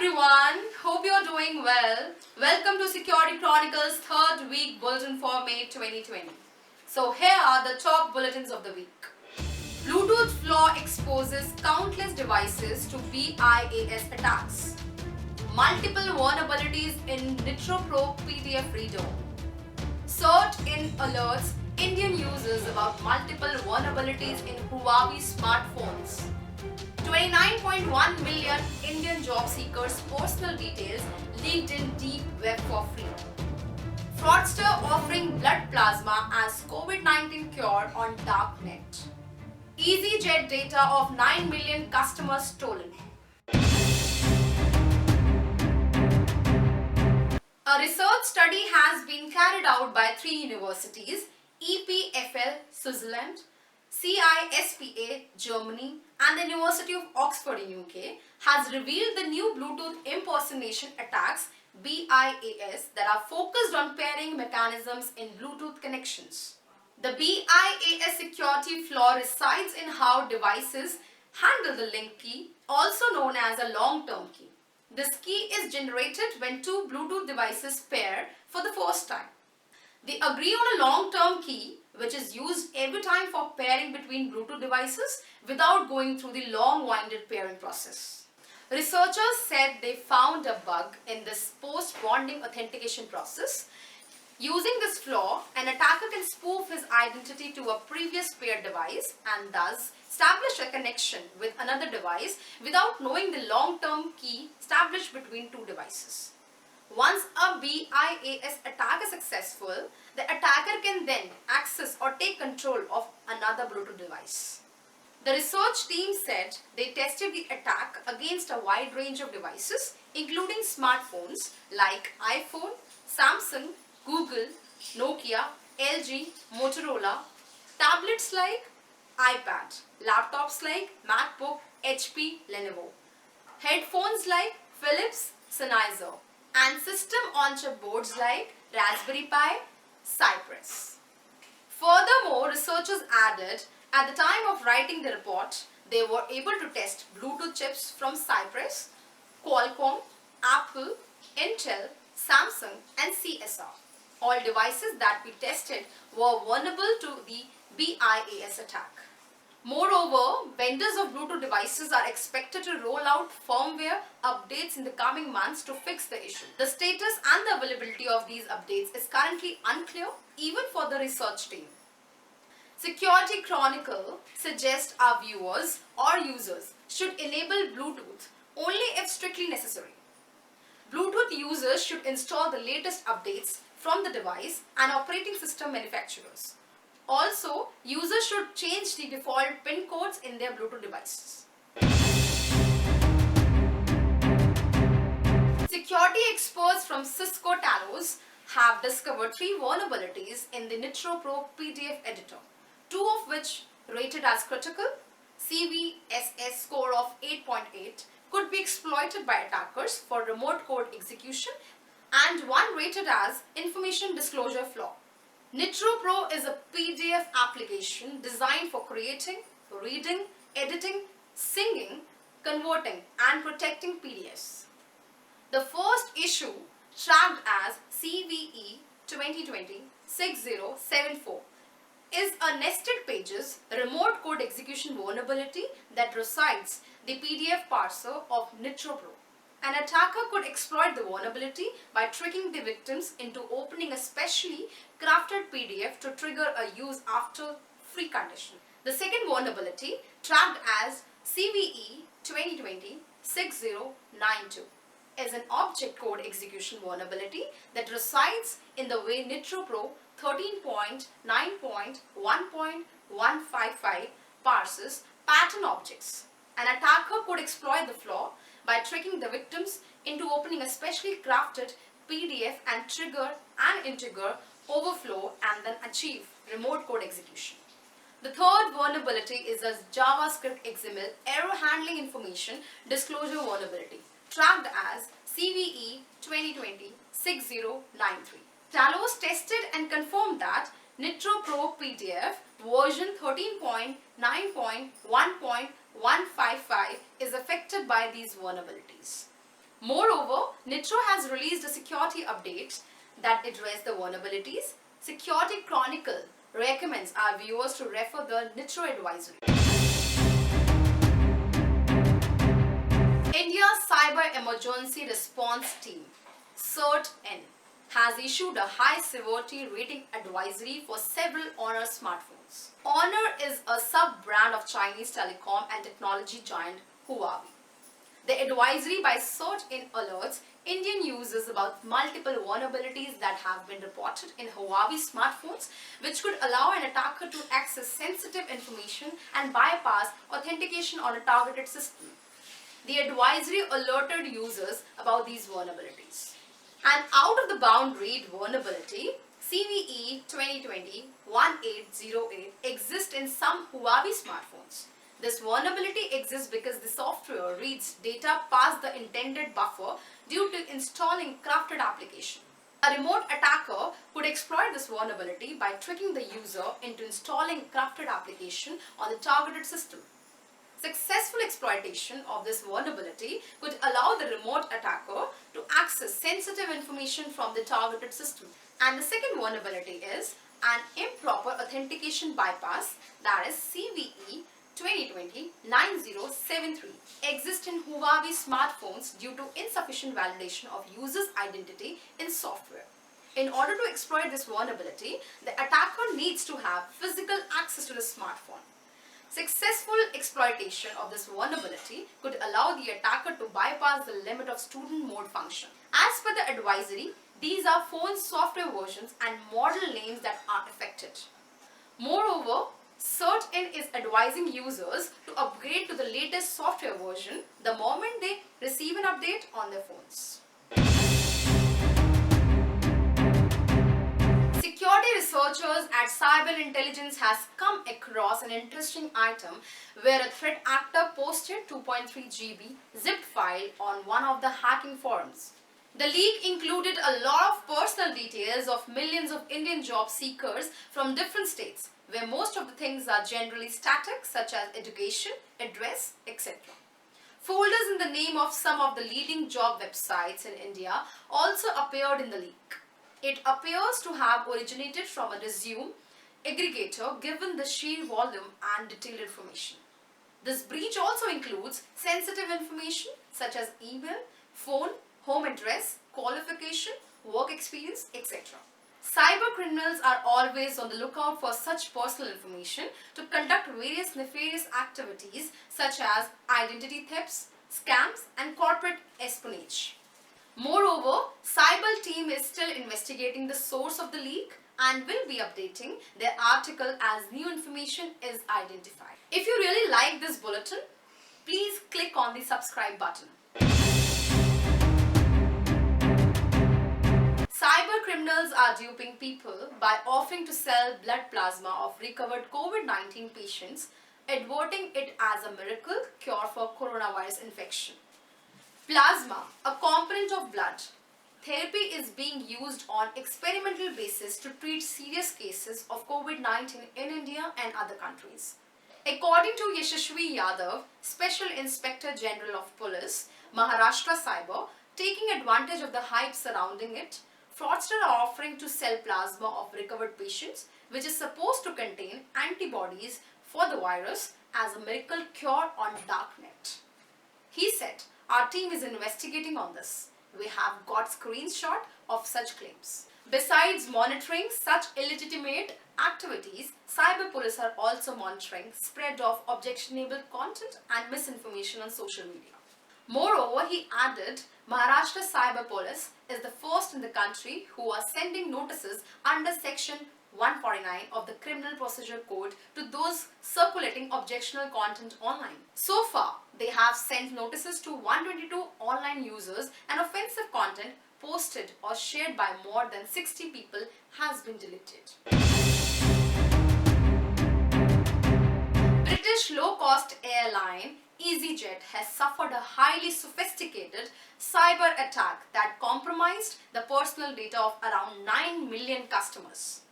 everyone, hope you're doing well. Welcome to Security Chronicle's third week bulletin for May 2020. So here are the top bulletins of the week. Bluetooth flaw exposes countless devices to BIAS attacks. Multiple vulnerabilities in Nitro Pro PDF reader. Surge in alerts Indian users about multiple vulnerabilities in Huawei smartphones. 29.1 million Indian job seekers' personal details leaked in deep web for free. Fraudster offering blood plasma as COVID-19 cure on darknet. EasyJet data of 9 million customers stolen. A research study has been carried out by 3 universities, EPFL, Switzerland, CISPA, Germany, and the University of Oxford in UK, has revealed the new Bluetooth impersonation attacks, BIAS, that are focused on pairing mechanisms in Bluetooth connections. The BIAS security flaw resides in how devices handle the link key, also known as a long-term key. This key is generated when two Bluetooth devices pair for the first time. They agree on a long-term key which is used every time for pairing between Bluetooth devices without going through the long-winded pairing process. Researchers said they found a bug in this post-bonding authentication process. Using this flaw, an attacker can spoof his identity to a previous paired device and thus establish a connection with another device without knowing the long-term key established between two devices. Once a BIAS attack is successful, the attacker can then access or take control of another Bluetooth device. The research team said they tested the attack against a wide range of devices, including smartphones like iPhone, Samsung, Google, Nokia, LG, Motorola, tablets like iPad, laptops like MacBook, HP, Lenovo, headphones like Philips, Sennheiser, and system-on-chip boards like Raspberry Pi, Cypress. Furthermore, researchers added, at the time of writing the report, they were able to test Bluetooth chips from Cypress, Qualcomm, Apple, Intel, Samsung, and CSR. All devices that we tested were vulnerable to the BIAS attack. Moreover, vendors of Bluetooth devices are expected to roll out firmware updates in the coming months to fix the issue. The status and the availability of these updates is currently unclear even for the research team. Security Chronicle suggests our viewers or users should enable Bluetooth only if strictly necessary. Bluetooth users should install the latest updates from the device and operating system manufacturers. Also, users should change the default PIN codes in their Bluetooth devices. Security experts from Cisco Talos have discovered 3 vulnerabilities in the Nitro Pro PDF editor, 2 of which rated as critical, CVSS score of 8.8, could be exploited by attackers for remote code execution, and 1 rated as information disclosure flaw. Nitro Pro is a PDF application designed for creating, reading, editing, singing, converting, and protecting PDFs. The first issue, tagged as CVE 2020-6074, is a nested pages remote code execution vulnerability that resides the PDF parser of Nitro Pro. An attacker could exploit the vulnerability by tricking the victims into opening a specially crafted PDF to trigger a use after free condition. The second vulnerability, tagged as CVE 2020-6092, is an object code execution vulnerability that resides in the way Nitro Pro 13.9.1.155 parses pattern objects. An attacker could exploit the flaw by tricking the victims into opening a specially crafted PDF and trigger an integer overflow and then achieve remote code execution. The third vulnerability is a JavaScript XML error handling information disclosure vulnerability, tagged as CVE 2020-6093. Talos tested and confirmed that Nitro Pro PDF version 13.9.1.155 is affected by these vulnerabilities. Moreover, Nitro has released a security update that addresses the vulnerabilities. Security Chronicle recommends our viewers to refer the Nitro advisory. India's Cyber Emergency Response Team, CERT-N, has issued a high severity rating advisory for several Honor smartphones. Honor is a sub-brand of Chinese telecom and technology giant Huawei. The advisory by CERT-N alerts Indian users about multiple vulnerabilities that have been reported in Huawei smartphones, which could allow an attacker to access sensitive information and bypass authentication on a targeted system. The advisory alerted users about these vulnerabilities. An out-of-the-bound-rate vulnerability, CVE 2020-1808, exists in some Huawei smartphones. This vulnerability exists because the software reads data past the intended buffer due to installing crafted application. A remote attacker could exploit this vulnerability by tricking the user into installing crafted application on the targeted system. Successful exploitation of this vulnerability could allow the remote attacker to access sensitive information from the targeted system. And the second vulnerability is an improper authentication bypass, that is CVE 2020-9073, exists in Huawei smartphones due to insufficient validation of user's identity in software. In order to exploit this vulnerability, the attacker needs to have physical access to the smartphone. Successful exploitation of this vulnerability could allow the attacker to bypass the limit of student mode function. As per the advisory, these are phone software versions and model names that are affected. Moreover, CERT-N is advising users to upgrade to the latest software version the moment they receive an update on their phones. Security researchers at Cyber Intelligence has come across an interesting item where a threat actor posted 2.3 GB zipped file on one of the hacking forums. The leak included a lot of personal details of millions of Indian job seekers from different states, where most of the things are generally static, such as education, address, etc. Folders in the name of some of the leading job websites in India also appeared in the leak. It appears to have originated from a resume aggregator given the sheer volume and detailed information. This breach also includes sensitive information such as email, phone, home address, qualification, work experience, etc. Cyber criminals are always on the lookout for such personal information to conduct various nefarious activities such as identity thefts, scams, and corporate espionage. Moreover, Cyber team is still investigating the source of the leak and will be updating their article as new information is identified. If you really like this bulletin, please click on the subscribe button. Cyber criminals are duping people by offering to sell blood plasma of recovered COVID-19 patients, adverting it as a miracle cure for coronavirus infection. Plasma, a component of blood. Therapy is being used on experimental basis to treat serious cases of COVID-19 in India and other countries. According to Yashashvi Yadav, Special Inspector General of Police, Maharashtra Cyber, taking advantage of the hype surrounding it, fraudsters are offering to sell plasma of recovered patients, which is supposed to contain antibodies for the virus as a miracle cure on darknet. He said, "Our team is investigating on this. We have got screenshot of such claims." Besides monitoring such illegitimate activities, cyber police are also monitoring spread of objectionable content and misinformation on social media. Moreover, he added, Maharashtra Cyber Police is the first in the country who are sending notices under Section 149 of the Criminal Procedure Code to those circulating objectionable content online. So far, they have sent notices to 122 online users and offensive content posted or shared by more than 60 people has been deleted. British low-cost airline EasyJet has suffered a highly sophisticated cyber attack that compromised the personal data of around 9 million customers.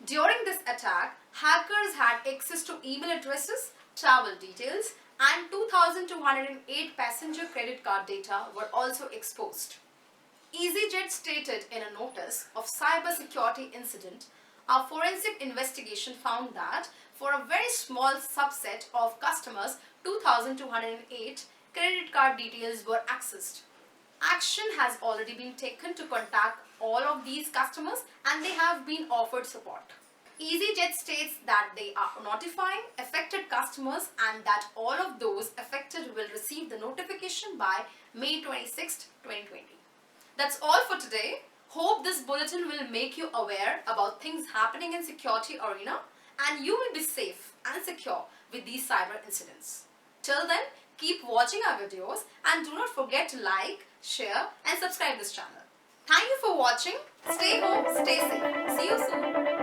During this attack, hackers had access to email addresses, travel details, and 2,208 passenger credit card data were also exposed. EasyJet stated in a notice of cybersecurity incident, our forensic investigation found that for a very small subset of customers, 2,208 credit card details were accessed. Action has already been taken to contact all of these customers and they have been offered support. EasyJet states that they are notifying affected customers and that all of those affected will receive the notification by May 26, 2020. That's all for today. Hope this bulletin will make you aware about things happening in security arena and you will be safe and secure with these cyber incidents. Till then, keep watching our videos and do not forget to like, share and subscribe this channel. Thank you for watching. Stay home, stay safe. See you soon.